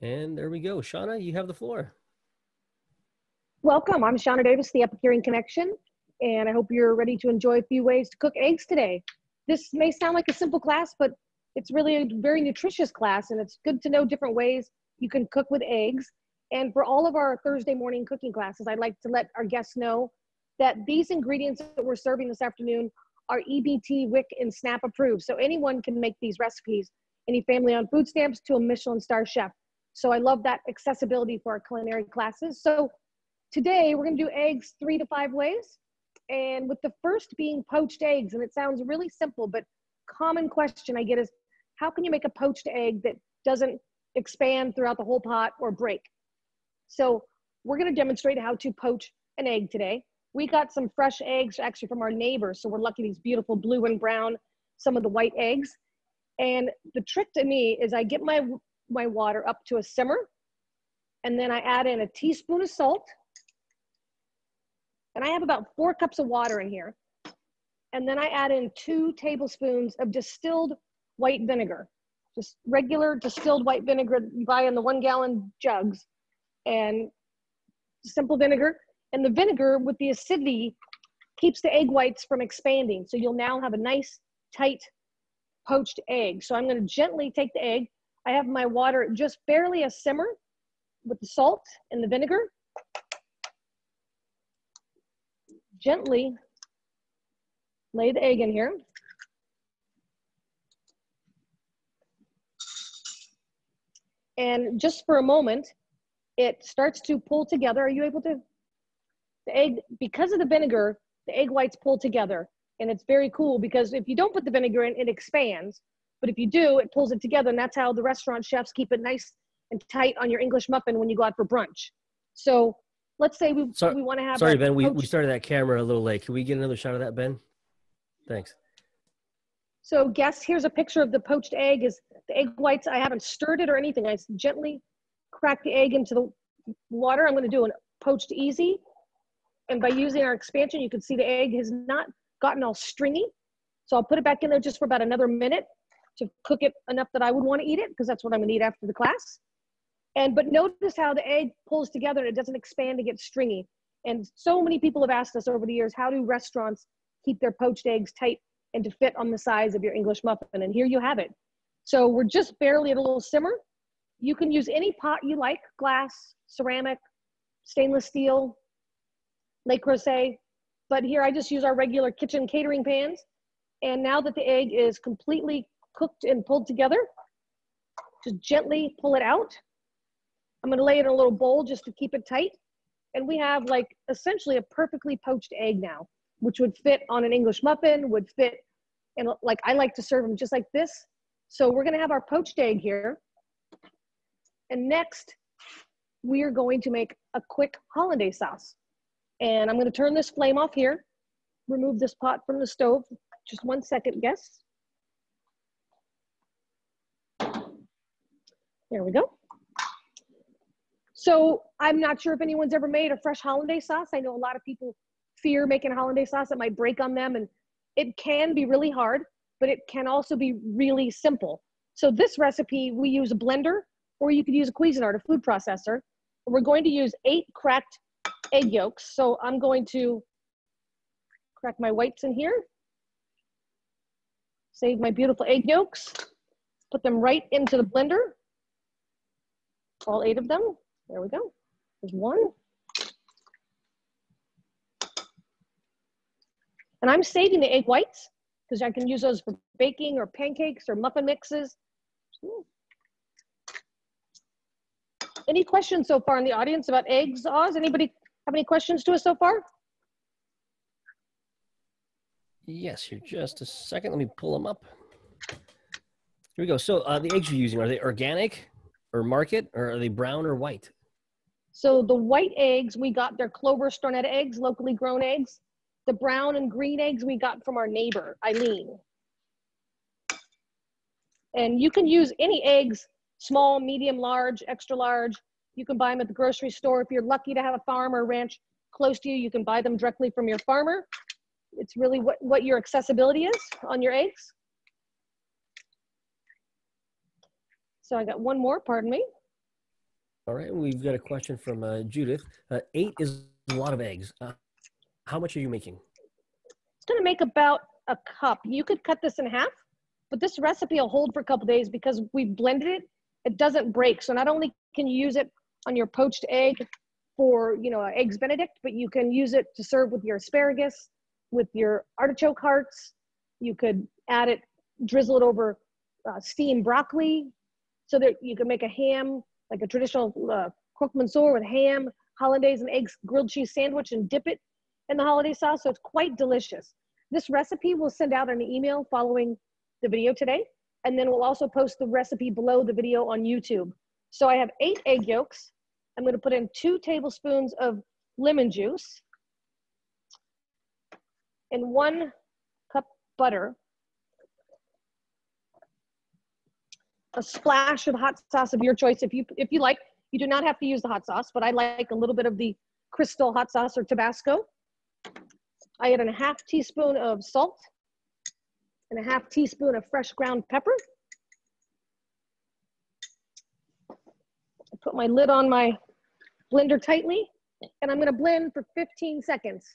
And there we go. Sheana, you have the floor. Welcome, I'm Sheana Davis, the Epicurean Connection, and I hope you're ready to enjoy a few ways to cook eggs today. This may sound like a simple class, but it's really a very nutritious class, and it's good to know different ways you can cook with eggs. And for all of our Thursday morning cooking classes, I'd like to let our guests know that these ingredients that we're serving this afternoon are EBT, WIC, and SNAP approved. So anyone can make these recipes, any family on food stamps to a Michelin star chef. So I love that accessibility for our culinary classes. So today we're gonna do eggs 3 to 5 ways. And with the first being poached eggs, and it sounds really simple, but common question I get is, how can you make a poached egg that doesn't expand throughout the whole pot or break? So we're gonna demonstrate how to poach an egg today. We got some fresh eggs actually from our neighbors, so we're lucky, these beautiful blue and brown, some of the white eggs. And the trick to me is I get my water up to a simmer, and then I add in a teaspoon of salt, and I have about 4 cups of water in here. And then I add in 2 tablespoons of distilled white vinegar, just regular distilled white vinegar you buy in the 1 gallon jugs, and simple vinegar. And the vinegar with the acidity keeps the egg whites from expanding. So you'll now have a nice, tight, poached egg. So I'm gonna gently take the egg. I have my water just barely a simmer with the salt and the vinegar. Gently lay the egg in here. And just for a moment, it starts to pull together. Are you able to? The egg, because of the vinegar, the egg whites pull together. And it's very cool because if you don't put the vinegar in, it expands. But if you do, it pulls it together. And that's how the restaurant chefs keep it nice and tight on your English muffin when you go out for brunch. So let's say we want to have— Sorry, Ben, we started that camera a little late. Can we get another shot of that, Ben? Thanks. So guests, here's a picture of the poached egg. Is the egg whites, I haven't stirred it or anything. I gently crack the egg into the water. I'm going to do a poached easy. And by using our expansion, you can see the egg has not gotten all stringy. So I'll put it back in there just for about another minute to cook it enough that I would want to eat it, because that's what I'm going to eat after the class. But notice how the egg pulls together and it doesn't expand to get stringy. And so many people have asked us over the years, how do restaurants keep their poached eggs tight and to fit on the size of your English muffin? And here you have it. So we're just barely at a little simmer. You can use any pot you like: glass, ceramic, stainless steel, Le Creuset. But here I just use our regular kitchen catering pans. And now that the egg is completely cooked and pulled together, just gently pull it out. I'm gonna lay it in a little bowl just to keep it tight. And we have like essentially a perfectly poached egg now, which would fit on an English muffin, would fit, and like I like to serve them just like this. So we're gonna have our poached egg here. And next, we are going to make a quick Hollandaise sauce. And I'm gonna turn this flame off here, remove this pot from the stove. Just 1 second, guests. There we go. So I'm not sure if anyone's ever made a fresh Hollandaise sauce. I know a lot of people fear making Hollandaise sauce. It might break on them, and it can be really hard, but it can also be really simple. So this recipe, we use a blender, or you could use a Cuisinart, a food processor. We're going to use 8 cracked egg yolks. So I'm going to crack my whites in here, save my beautiful egg yolks, put them right into the blender, all 8 of them. There we go. There's 1. And I'm saving the egg whites because I can use those for baking or pancakes or muffin mixes. Any questions so far in the audience about eggs, Oz? Anybody have any questions to us so far? Yes, here, just a second. Let me pull them up. Here we go. So the eggs you're using, are they organic or market, or are they brown or white? So the white eggs, we got their Clover Stornetta eggs, locally grown eggs. The brown and green eggs we got from our neighbor, Eileen. And you can use any eggs, small, medium, large, extra large. You can buy them at the grocery store. If you're lucky to have a farm or ranch close to you, you can buy them directly from your farmer. It's really what your accessibility is on your eggs. So I got 1 more, pardon me. All right, we've got a question from Judith. 8 is a lot of eggs. How much are you making? It's gonna make about a cup. You could cut this in half, but this recipe will hold for a couple days because we blended it. It doesn't break. So not only can you use it on your poached egg for, you know, eggs Benedict, but you can use it to serve with your asparagus, with your artichoke hearts. You could add it, drizzle it over steamed broccoli, so that you can make a ham, like a traditional croque monsieur with ham, hollandaise and eggs grilled cheese sandwich, and dip it in the hollandaise sauce. So it's quite delicious. This recipe we'll send out an email following the video today, and then we'll also post the recipe below the video on YouTube. So I have 8 egg yolks. I'm going to put in 2 tablespoons of lemon juice and 1 cup butter, a splash of hot sauce of your choice if you like. You do not have to use the hot sauce, but I like a little bit of the crystal hot sauce or Tabasco. I add a half teaspoon of salt and a half teaspoon of fresh ground pepper. I put my lid on my blender tightly, and I'm gonna blend for 15 seconds.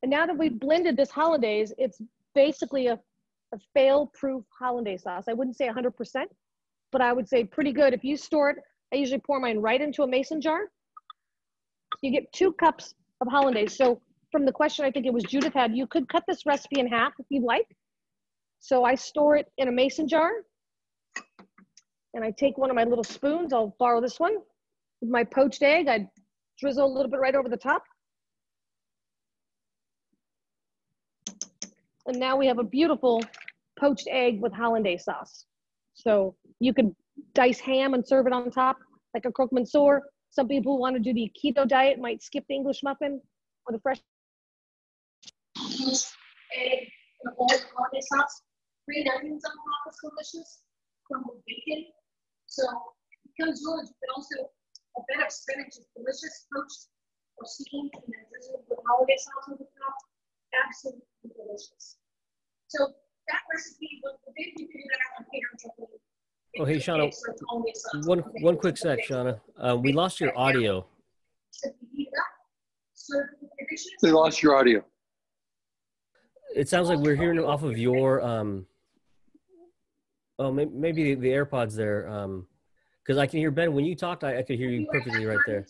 And now that we've blended this hollandaise, it's basically a fail-proof hollandaise sauce. I wouldn't say 100%, but I would say pretty good. If you store it, I usually pour mine right into a mason jar. You get 2 cups of hollandaise. So from the question I think it was Judith had, you could cut this recipe in half if you'd like. So I store it in a mason jar, and I take one of my little spoons. I'll borrow this one. With my poached egg, I drizzle a little bit right over the top. And now we have a beautiful poached egg with hollandaise sauce. So you could dice ham and serve it on top like a croque monsieur. Some people who want to do the keto diet might skip the English muffin with a fresh egg and a bowl of hollandaise sauce. Green onions on top is delicious. Crumbled bacon. So it becomes really, but also a bed of spinach is delicious, poached or steamed, and then drizzled with hollandaise sauce on the top. Absolutely delicious. So that recipe, what we did, you can do that on Patreon. Oh, hey, Sheana, one quick sec, Sheana. We lost your audio. We lost your audio. It sounds like we're hearing it off of your, oh, maybe the AirPods there. Because I can hear Ben. When you talked, I could hear you perfectly right there.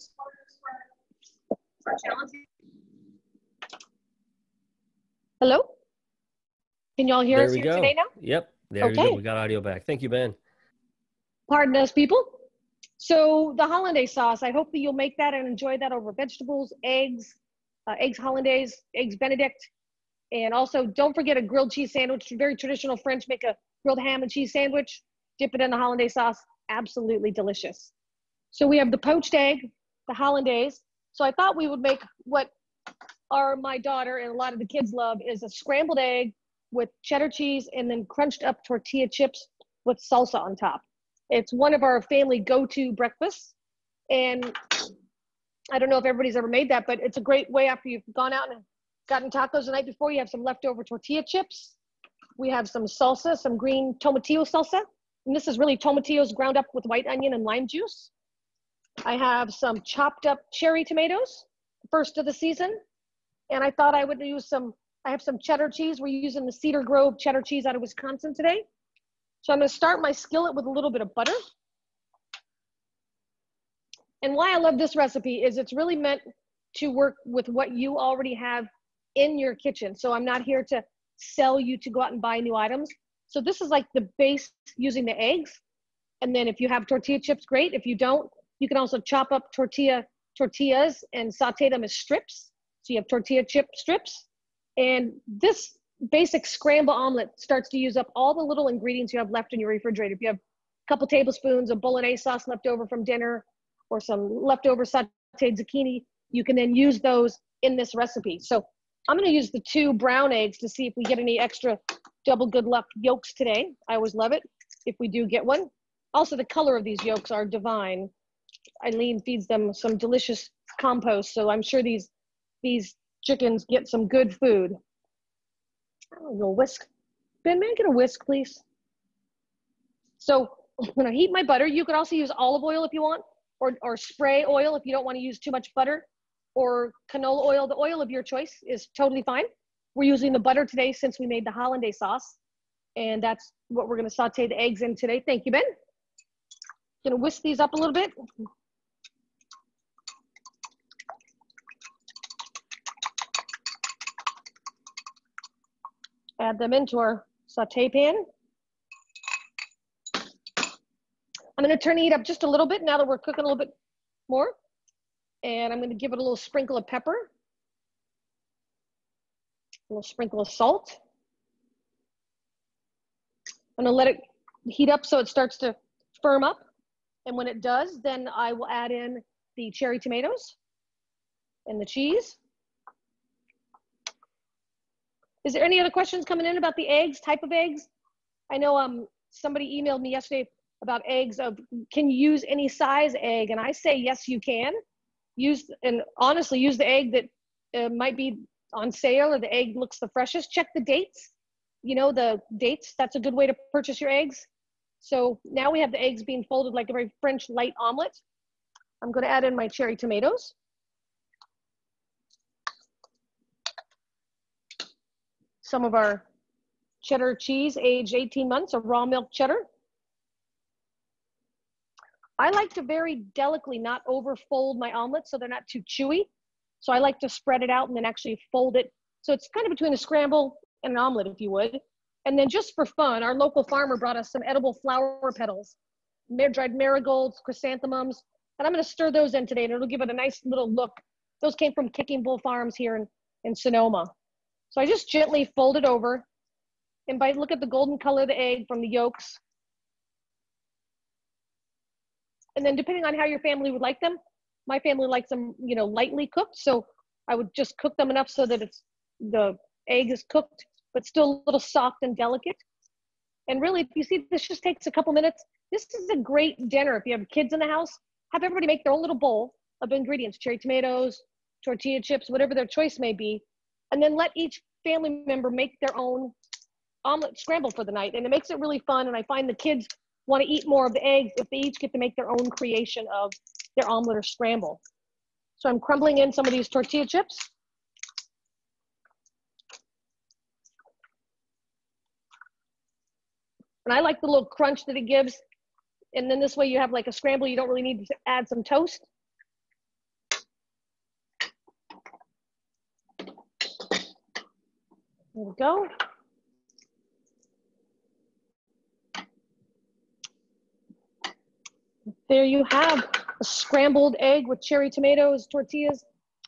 Hello? Can y'all hear us here today now? Yep. There we go. We got audio back. Thank you, Ben. Pardon us, people. So the hollandaise sauce, I hope that you'll make that and enjoy that over vegetables, eggs, eggs hollandaise, eggs Benedict. And also don't forget a grilled cheese sandwich. Very traditional French, make a grilled ham and cheese sandwich, dip it in the hollandaise sauce. Absolutely delicious. So we have the poached egg, the hollandaise. So I thought we would make what my daughter and a lot of the kids love is a scrambled egg with cheddar cheese and then crunched up tortilla chips with salsa on top. It's one of our family go-to breakfasts. And I don't know if everybody's ever made that, but it's a great way after you've gone out and gotten tacos the night before. You have some leftover tortilla chips. We have some salsa, some green tomatillo salsa. And this is really tomatillos ground up with white onion and lime juice. I have some chopped up cherry tomatoes, first of the season. And I thought I would use I have some cheddar cheese. We're using the Cedar Grove cheddar cheese out of Wisconsin today. So I'm gonna start my skillet with a little bit of butter. And why I love this recipe is it's really meant to work with what you already have in your kitchen. So I'm not here to sell you to go out and buy new items. So this is like the base using the eggs. And then if you have tortilla chips, great. If you don't, you can also chop up tortillas and saute them as strips. So you have tortilla chip strips. And this basic scramble omelet starts to use up all the little ingredients you have left in your refrigerator. If you have a couple tablespoons of bolognese sauce left over from dinner or some leftover sauteed zucchini, you can then use those in this recipe. So I'm gonna use the 2 brown eggs to see if we get any extra double good luck yolks today. I always love it if we do get one. Also, the color of these yolks are divine. Eileen feeds them some delicious compost, so I'm sure these chickens get some good food. Oh, a whisk. Ben, may I get a whisk, please? So when I heat my butter, you could also use olive oil if you want, or spray oil if you don't want to use too much butter, or canola oil. The oil of your choice is totally fine. We're using the butter today since we made the Hollandaise sauce, and that's what we're going to saute the eggs in today. Thank you, Ben. Going to whisk these up a little bit. Add them into our saute pan. I'm going to turn the heat up just a little bit now that we're cooking a little bit more. And I'm going to give it a little sprinkle of pepper, a little sprinkle of salt. I'm going to let it heat up so it starts to firm up. And when it does, then I will add in the cherry tomatoes and the cheese. Is there any other questions coming in about the eggs, type of eggs? I know somebody emailed me yesterday about eggs of, can you use any size egg? And I say, yes, you can. And honestly, use the egg that might be on sale or the egg looks the freshest. Check the dates. You know, the dates, that's a good way to purchase your eggs. So now we have the eggs being folded like a very French light omelet. I'm going to add in my cherry tomatoes. Some of our cheddar cheese, aged 18 months, or raw milk cheddar. I like to very delicately not overfold my omelet so they're not too chewy. So I like to spread it out and then actually fold it. So it's kind of between a scramble and an omelet, if you would. And then just for fun, our local farmer brought us some edible flower petals, dried marigolds, chrysanthemums, and I'm going to stir those in today, and it'll give it a nice little look. Those came from Kicking Bull Farms here in Sonoma. So I just gently fold it over, and look at the golden color of the egg from the yolks. And then depending on how your family would like them, my family likes them, you know, lightly cooked. So I would just cook them enough so that the egg is cooked, but still a little soft and delicate. And really, if you see, this just takes a couple minutes. This is a great dinner. If you have kids in the house, have everybody make their own little bowl of ingredients, cherry tomatoes, tortilla chips, whatever their choice may be. And then let each family member make their own omelet scramble for the night. And it makes it really fun. And I find the kids want to eat more of the eggs if they each get to make their own creation of their omelet or scramble. So I'm crumbling in some of these tortilla chips. And I like the little crunch that it gives. And then this way you have like a scramble. You don't really need to add some toast. There we go. There you have a scrambled egg with cherry tomatoes, tortillas,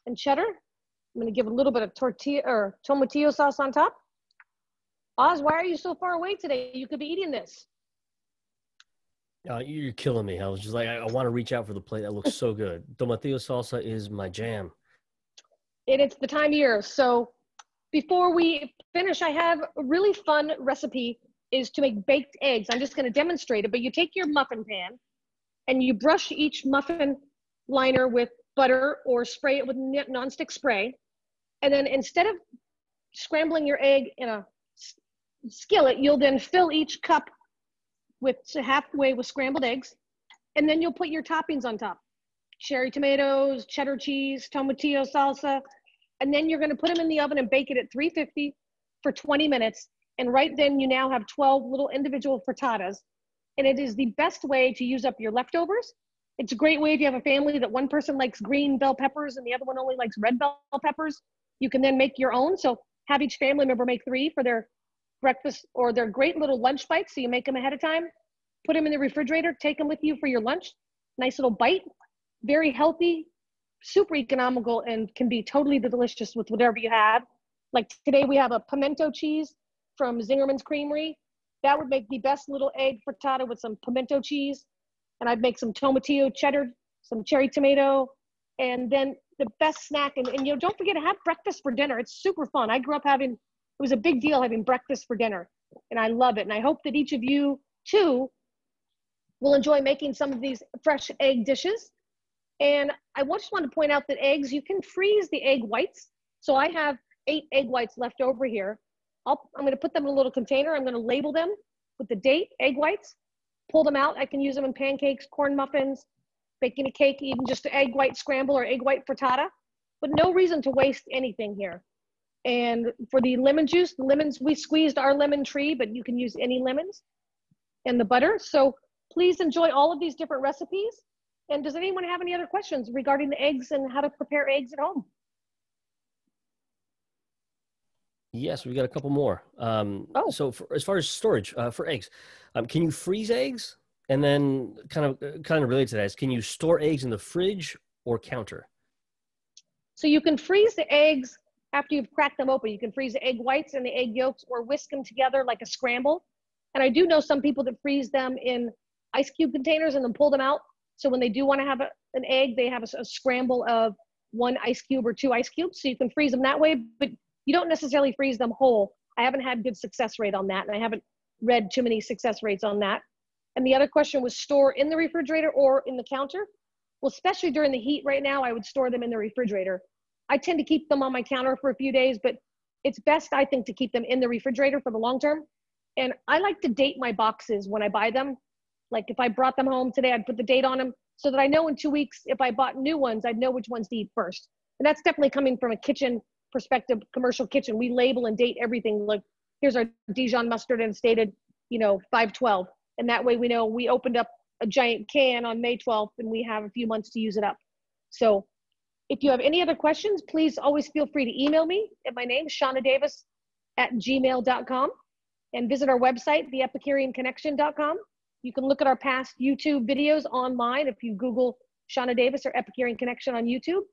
and cheddar. I'm gonna give a little bit of tortilla or tomatillo sauce on top. Oz, why are you so far away today? You could be eating this. You're killing me. I was just like, I want to reach out for the plate. That looks so good. Tomatillo salsa is my jam. It's the time of year. So before we finish, I have a really fun recipe is to make baked eggs. I'm just going to demonstrate it, but you take your muffin pan and you brush each muffin liner with butter or spray it with nonstick spray. And then instead of scrambling your egg in a skillet, you'll then fill each cup with halfway with scrambled eggs. And then you'll put your toppings on top. Cherry tomatoes, cheddar cheese, tomatillo salsa. And then you're going to put them in the oven and bake it at 350 for 20 minutes. And right then you now have 12 little individual frittatas. And it is the best way to use up your leftovers. It's a great way if you have a family that one person likes green bell peppers and the other one only likes red bell peppers. You can then make your own. So have each family member make 3 for their breakfast or their great little lunch bites. So you make them ahead of time, put them in the refrigerator, take them with you for your lunch. Nice little bite, very healthy, super economical, and can be totally delicious with whatever you have. Like today we have a pimento cheese from Zingerman's Creamery. That would make the best little egg frittata with some pimento cheese. And I'd make some tomatillo cheddar, some cherry tomato, and then the best snack. And you know, don't forget to have breakfast for dinner. It's super fun. I grew up having, it was a big deal having breakfast for dinner, and I love it. And I hope that each of you too will enjoy making some of these fresh egg dishes. And I just want to point out that eggs, you can freeze the egg whites. So I have 8 egg whites left over here. I'm going to put them in a little container. I'm going to label them with the date, egg whites, pull them out. I can use them in pancakes, corn muffins, baking a cake, even just an egg white scramble or egg white frittata, but no reason to waste anything here. And for the lemon juice, the lemons, we squeezed our lemon tree, but you can use any lemons, and the butter. So please enjoy all of these different recipes. And does anyone have any other questions regarding the eggs and how to prepare eggs at home? Yes, we've got a couple more. So as far as storage for eggs, can you freeze eggs? And then kind of related to that is, can you store eggs in the fridge or counter? So you can freeze the eggs after you've cracked them open. You can freeze the egg whites and the egg yolks or whisk them together like a scramble. And I do know some people that freeze them in ice cube containers and then pull them out. So when they do want to have an egg, they have a scramble of 1 ice cube or 2 ice cubes. So you can freeze them that way, but you don't necessarily freeze them whole. I haven't had good success rate on that, and I haven't read too many success rates on that. And the other question was store in the refrigerator or in the counter. Well, especially during the heat right now, I would store them in the refrigerator. I tend to keep them on my counter for a few days, but it's best, I think, to keep them in the refrigerator for the long term. And I like to date my boxes when I buy them. Like if I brought them home today, I'd put the date on them so that I know in 2 weeks, if I bought new ones, I'd know which ones to eat first. And that's definitely coming from a kitchen perspective, commercial kitchen. We label and date everything. Like here's our Dijon mustard and it's dated, 5/12. And that way we know we opened up a giant can on May 12th and we have a few months to use it up. So if you have any other questions, please always feel free to email me at my name, Sheana Davis @gmail.com, and visit our website, theepicureanconnection.com. You can look at our past YouTube videos online if you Google Sheana Davis or Epicurean Connection on YouTube.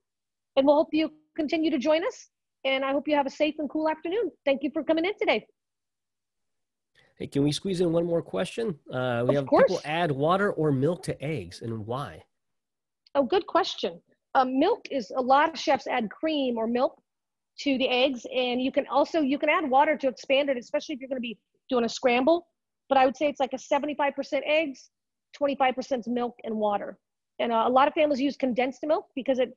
And we'll hope you continue to join us. And I hope you have a safe and cool afternoon. Thank you for coming in today. Hey, can we squeeze in one more question? We have people add water or milk to eggs, and why? Oh, good question. Milk is, a lot of chefs add cream or milk to the eggs, and you can add water to expand it, especially if you're going to be doing a scramble. But I would say it's like a 75% eggs, 25% milk and water. And a lot of families use condensed milk because it's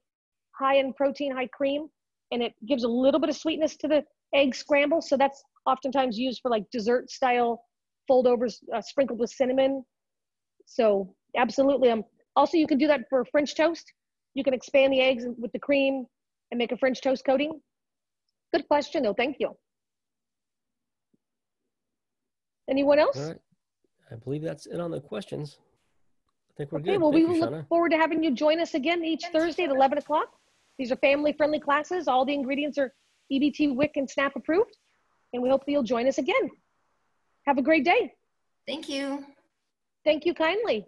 high in protein, high cream, and it gives a little bit of sweetness to the egg scramble. So that's oftentimes used for like dessert style foldovers sprinkled with cinnamon. So absolutely. Also, you can do that for French toast. You can expand the eggs with the cream and make a French toast coating. Good question though, thank you. Anyone else? All right. I believe that's it on the questions. I think we're Okay, good. well, Thank we you, will look forward to having you join us again each Thursday at 11 o'clock. These are family-friendly classes. All the ingredients are EBT, WIC, and SNAP approved. And we hope that you'll join us again. Have a great day. Thank you. Thank you kindly.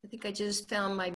I think I just found my